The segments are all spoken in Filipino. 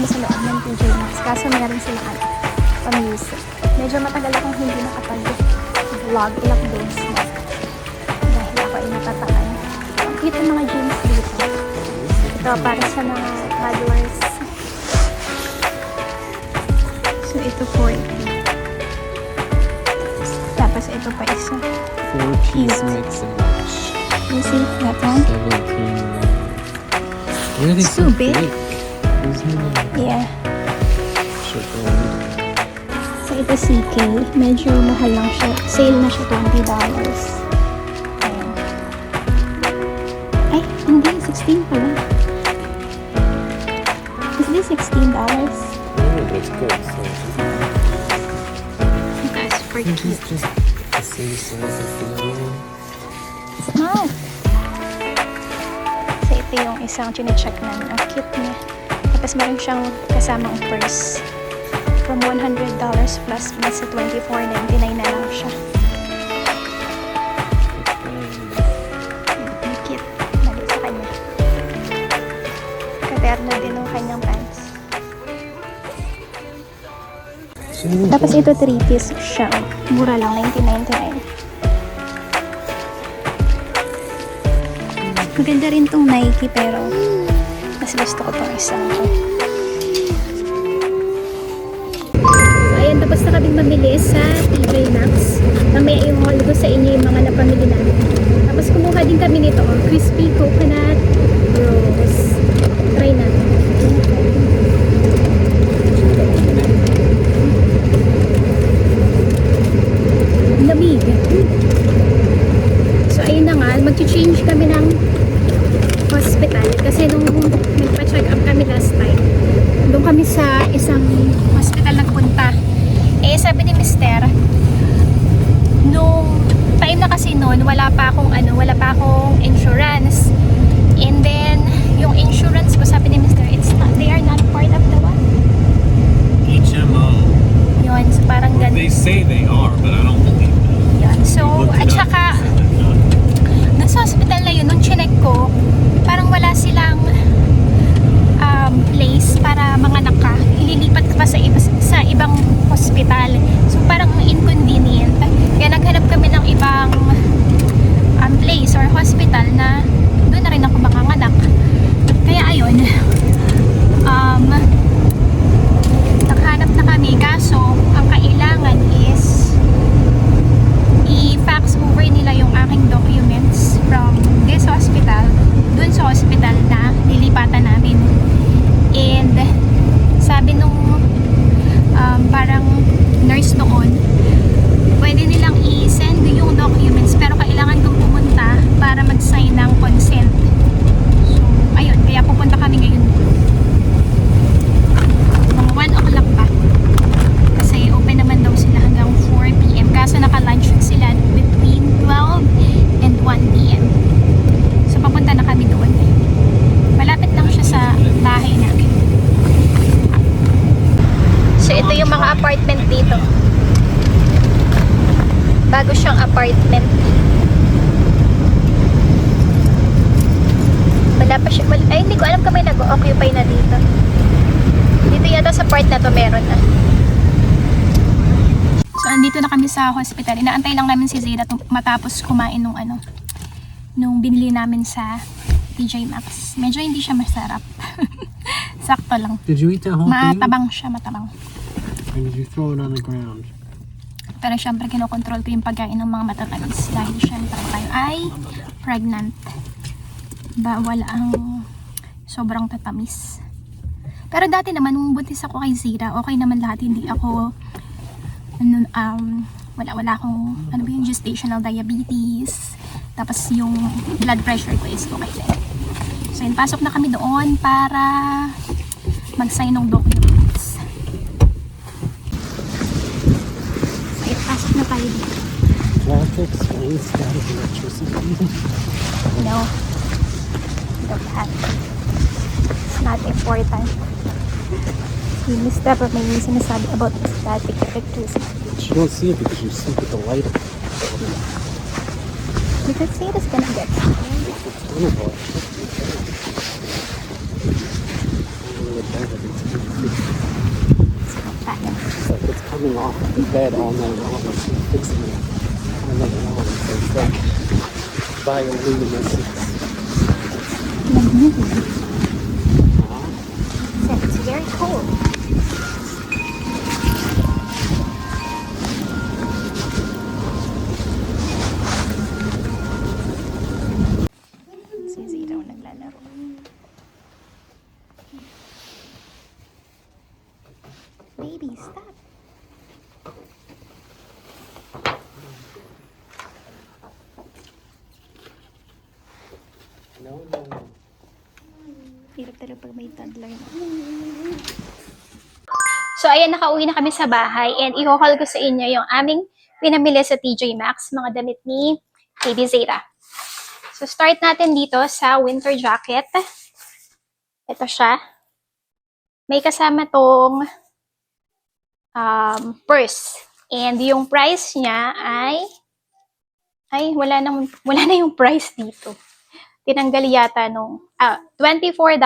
kami sa loob ng TJ Maxx. Kaso meron silang pang-music. Medyo matagal akong hindi nakapag-vlog, ilang days na. Dahil ako ay natataan. Ang cute ng mga jeans dito. Ito para sa mga toddlers. So ito 40. Tapos ito pa isa. 4-piece mix and match. You see that one? 17. Why are they So big. Isn't it? Yeah. Chocolate. So ito CK. Medyo mahal lang siya. Sale na siya $20. Ayan. Ay, hindi. 16 pala. Is this $16? Oh, that's good. So, That's for I think cute. it's just the same size as the other one. It's not. So ito yung isang chine-check namin. Ang cute niya. Tapos meron siyang kasamang purse. From $100 plus nasa $24.99 na lang siya. Ang cute. Mali sa kanya. Katerno din ang kanyang pants. Tapos ito 3-piece siya. Mura lang, $19.99. Maganda rin tong Nike pero mas gusto ko tong isang to. So ayan, tapos na kaming mamili sa TJ Maxx. Mamaya yung haul ko sa inyo yung mga napamili namin. Tapos kumuha din kami nito, crispy coconut rolls. Try natin. Lamig. So ayun na nga, mag-change kami ng hospital kasi nung nagpa-check up kami last time, doon kami sa isang hospital nagpunta. Eh sabi ni Mister, nung time na kasi noon wala pa akong insurance. And then yung insurance ko, sabi ni Mister, they are not part of the one. HMO. Yun, so parang ganun. They say they are, but I don't believe them. Yun. So, at saka, dun sa hospital na yun, nung chinek ko, parang wala silang place para mga naka. Ililipat ka pa sa ibang hospital. So, parang inconvenient. Kaya naghanap kami ng ibang place or hospital na doon na rin ako makanganak. Kaya ayun, naghanap na kami. Kaso, ang kailangan is i-fax over nila yung aking documents from this hospital dun sa hospital na nilipatan namin. And sabi nung parang nurse noon, pwede nilang i-send yung documents pero kailangan kong pumunta para mag-sign ng consent. So ayun, kaya pupunta kami ngayon. Mga 1 o'clock pa kasi open naman daw sila hanggang 4 p.m. kaso naka-lunch sila between 12 and 1 p.m. So papunta na kami doon. Malapit lang siya sa bahay namin. So ito yung mga apartment dito. Bago siyang apartment. Wala pa siya. Ay, hindi ko alam kung may nag-occupy na dito. Dito yata sa part na to meron na. So, andito na kami sa hospital. Inaantay lang namin si Zayda matapos kumain nung binili namin sa TJ Maxx. Medyo hindi siya masarap. Sakto lang. Did you eat that whole thing? Matabang siya, matabang. Or did you throw it on the ground? Pero syempre kinokontrol ko yung pagkain ng mga matatamis dahil syempre tayo ay pregnant. Bawal ang sobrang tatamis. Pero dati naman nung buntis ako kay Zira, okay naman lahat. Hindi ako wala akong gestational diabetes. Tapos yung blood pressure ko is okay din. So yun, pasok na kami doon para mag-sign ng documents. So yun, pasok na tayo dito. Plastic, space, static, electricity. No, that it's not important. Si Mr. may sinasabi about static electricity. You don't see it because you sleep with the light on. Because see, it's gonna get It's little boy. the bed every time. Paano? It's like it's coming off the bed all night long. It's fixing it all night long. So it's like bioluminescence. It's very cold. Si Zero naglalaro. Baby, stop. No. Hirap talaga pag may toddler na. So, ayan, nakauwi na kami sa bahay and i-haul ko sa inyo yung aming pinamili sa TJ Maxx, mga damit ni Baby Zeta. So, start natin dito sa winter jacket. Ito siya. May kasama tong purse. And yung price niya ay wala na yung price dito. Tinanggal yata nung $24.99.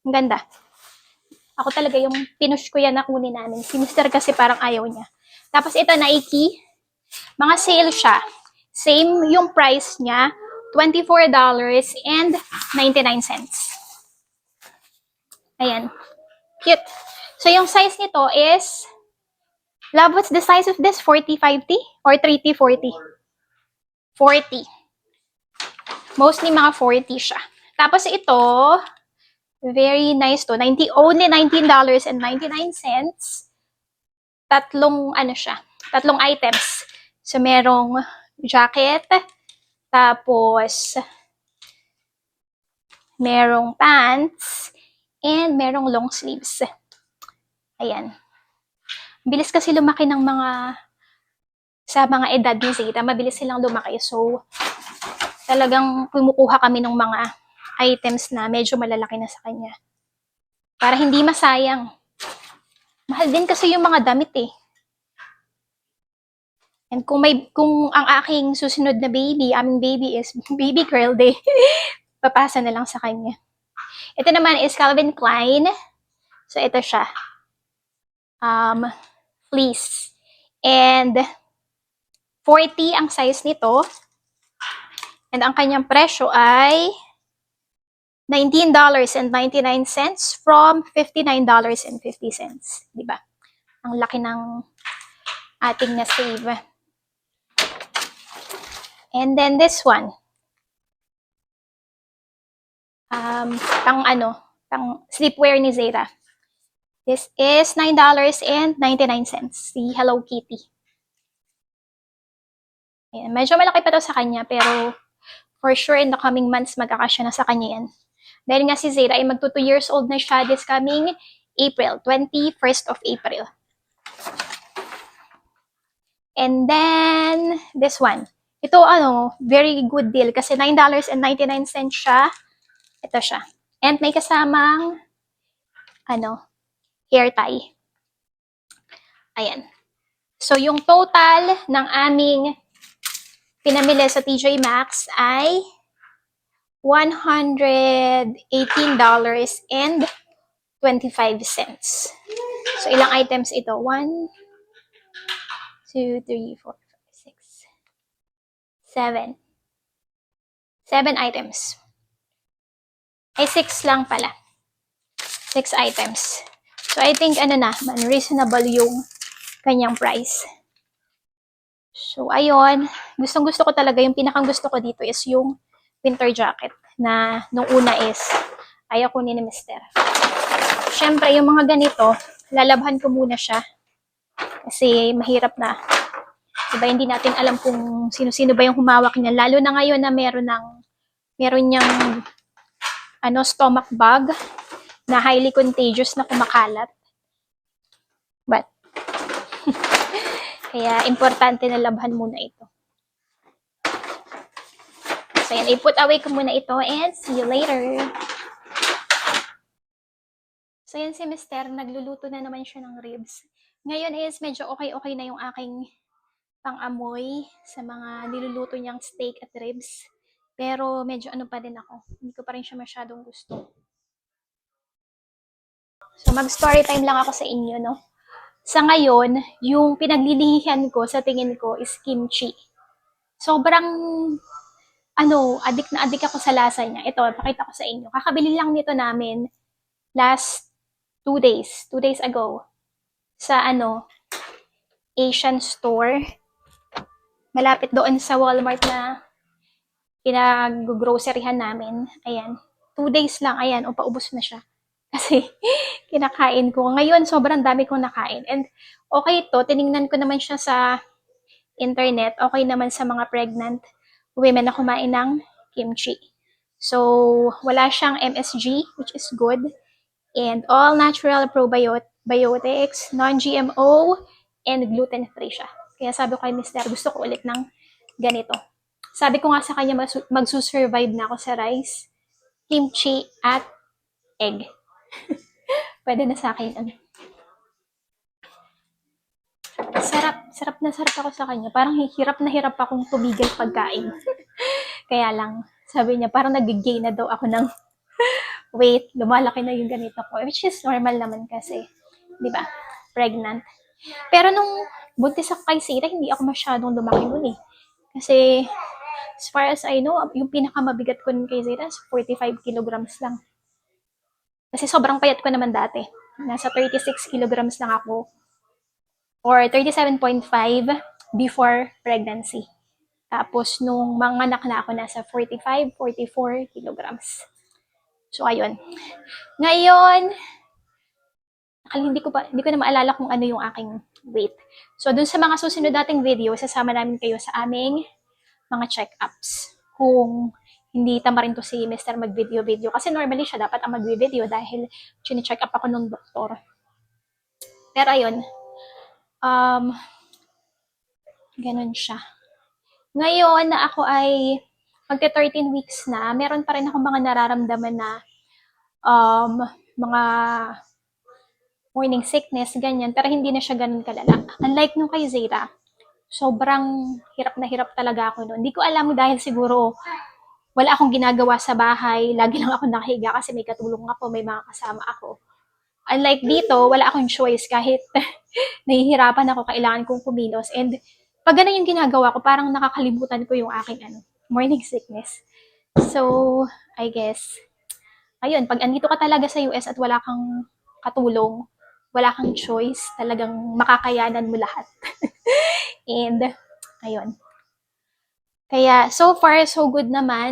Ang ganda. Ako talaga yung pinush ko yan na kunin namin. Si Mr. kasi parang ayaw niya. Tapos ito, Nike. Mga sale siya. Same yung price niya. $24.99. Ayan. Cute. So, yung size nito is, love, what's the size of this? 40-50? Or 3T-40? 40. Mostly mga 40 siya. Tapos ito, very nice to. Only $19.99. Tatlong, tatlong items. So, merong jacket, tapos, merong pants, and merong long sleeves. Ayan. Bilis kasi lumaki ng sa mga edad ni Zeta, mabilis silang lumaki. So, talagang kumukuha kami ng mga items na medyo malalaki na sa kanya. Para hindi masayang. Mahal din kasi yung mga damit eh. And kung ang aking susunod na aming baby is baby girl day, papasa na lang sa kanya. Ito naman is Calvin Klein. So, ito siya. Fleece. And 40 ang size nito. And ang kanyang presyo ay $19.99 from $59.50. Diba? Ang laki ng ating na-save. And then this one. Pang sleepwear ni Zeta. This is $9.99. Si Hello Kitty. Ayan, medyo malaki pa to sa kanya, pero for sure in the coming months, magkakasya na sa kanya yan. Dahil nga si Zeta ay magto 2 years old na siya this coming April, 21st of April. And then, this one. Ito, very good deal kasi $9.99 siya. Ito siya. And may kasamang, hair tie. Ayan. So, yung total ng aming pinamili sa TJ Maxx ay $118.25. So, ilang items ito? 1, 2, 3, 4, 5, 6, 7. 7 items. Ay, 6 lang pala. 6 items. So, I think, reasonable yung kanyang price. So, ayun. Gustong-gusto ko talaga. Yung pinakang gusto ko dito is yung winter jacket na nung una is ayaw ko ni Mr. Siyempre, yung mga ganito, lalabhan ko muna siya. Kasi mahirap na. Diba, hindi natin alam kung sino-sino ba yung humawak niya. Lalo na ngayon na meron niyang stomach bug na highly contagious na kumakalat. But, kaya importante na labhan muna ito. So, yan, i-put away ko muna ito and see you later. So, yan si Mr. Nagluluto na naman siya ng ribs. Ngayon is medyo okay na yung aking pang-amoy sa mga niluluto niyang steak at ribs. Pero medyo ano pa din ako. Hindi ko pa rin siya masyadong gusto. So mag-story time lang ako sa inyo, no? Sa ngayon, yung pinaglilihihan ko sa tingin ko is kimchi. Sobrang adik na adik ako sa lasa niya. Ito, pakita ko sa inyo. Kakabili lang nito namin last 2 days ago sa Asian store. Malapit doon sa Walmart na pinag-groceryhan namin. Ayan. 2 days lang. Ayan, o paubos na siya. Kasi kinakain ko. Ngayon, sobrang dami kong nakain. And okay to, tiningnan ko naman siya sa internet. Okay naman sa mga pregnant women na kumain ng kimchi. So, wala siyang MSG, which is good. And all natural probiotics, non-GMO, and gluten-free siya. Kaya sabi ko kay Mr. gusto ko ulit ng ganito. Sabi ko nga sa kanya, magsusurvive na ako sa rice, kimchi, at egg. Pwede na sa akin. Sarap na sarap ako sa kanya. Parang hirap na hirap akong tumigil pagkain. Kaya lang, sabi niya, parang nag-gain na daw ako ng weight. Lumalaki na yung ganito ko. Which is normal naman kasi. Di ba? Pregnant. Pero nung buntis ako kay Sira, hindi ako masyadong lumaki nun eh. Kasi, as far as I know, yung pinakamabigat ko nun kay Sira is 45 kilograms lang. Kasi sobrang payat ko naman dati. Nasa 36 kilograms lang ako. Or 37.5 before pregnancy. Tapos, nung manganak na ako, nasa 45, 44 kilograms. So, ayun. Ngayon, hindi ko na maalala kung ano yung aking weight. So, dun sa mga susunod nating video, sasama namin kayo sa aming mga check-ups. Kung hindi tama rin to si Mr. mag-video-video. Kasi normally siya dapat ang mag-video dahil chine-check up ako nung doktor. Pero ayun, ganun siya. Ngayon na ako ay magte-13 weeks na, meron pa rin ako mga nararamdaman na mga morning sickness, ganyan. Pero hindi na siya ganun kalala. Unlike nung kay Zara, sobrang hirap na hirap talaga ako noon. Hindi ko alam dahil siguro wala akong ginagawa sa bahay. Lagi lang ako nakahiga kasi may katulong ako, may mga kasama ako. Unlike dito, wala akong choice kahit nahihirapan ako, kailangan kong kumilos. And pag ganun yung ginagawa ko, parang nakakalimutan ko yung aking morning sickness. So, I guess, ayun, pag andito ka talaga sa US at wala kang katulong, wala kang choice, talagang makakayanan mo lahat. And, ayun. Kaya, so far, so good naman.